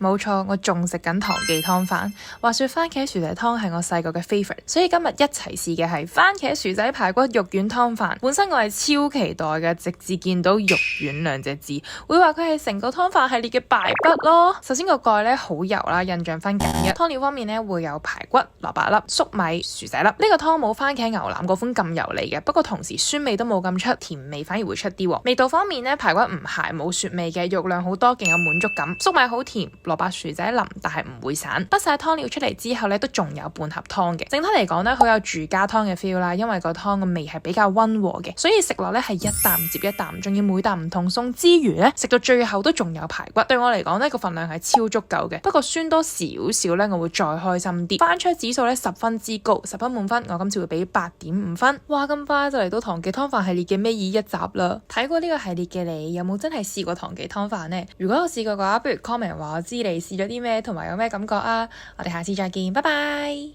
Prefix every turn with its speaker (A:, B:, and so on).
A: 冇錯，我仲食緊唐記湯飯。話說番茄薯仔湯係我細個嘅 favourite，所以今日一齊試嘅係番茄薯仔排骨肉丸湯飯。本身我係超期待嘅，直至見到肉丸兩隻字，會話佢係成個湯飯系列嘅敗筆咯。首先個蓋咧好油啦，印象分揀一。湯料方面咧會有排骨、蘿蔔粒、粟米、薯仔粒。呢個湯冇番茄牛腩嗰款咁油膩嘅，不過同時酸味都冇咁出，甜味反而會出啲。味道方面咧，排骨唔鹹冇雪味嘅，肉量好多，勁有滿足感。粟米好甜。蘿蔔薯仔腍，但係唔會散。畢晒湯料出嚟之後咧，都仲有半盒湯嘅。整體嚟講咧，好有住家湯嘅 feel 啦。因為個湯嘅味係比較溫和嘅，所以食落咧係一啖接一啖，仲要每啖唔同餸之餘咧，食到最後都仲有排骨。對我嚟講咧，個份量係超足夠嘅。不過酸多少少咧，我會再開心啲。翻出指數咧10分之高，10分滿分，我今次會俾8.5分。哇，咁快就嚟到唐記湯飯系列嘅尾二一集啦！睇過呢個系列嘅你，有冇真係試過唐記湯飯呢？如果有試過嘅話，不如 comment 話我知。你試咗啲咩，同埋有咩感覺啊？我哋下次再見，拜拜。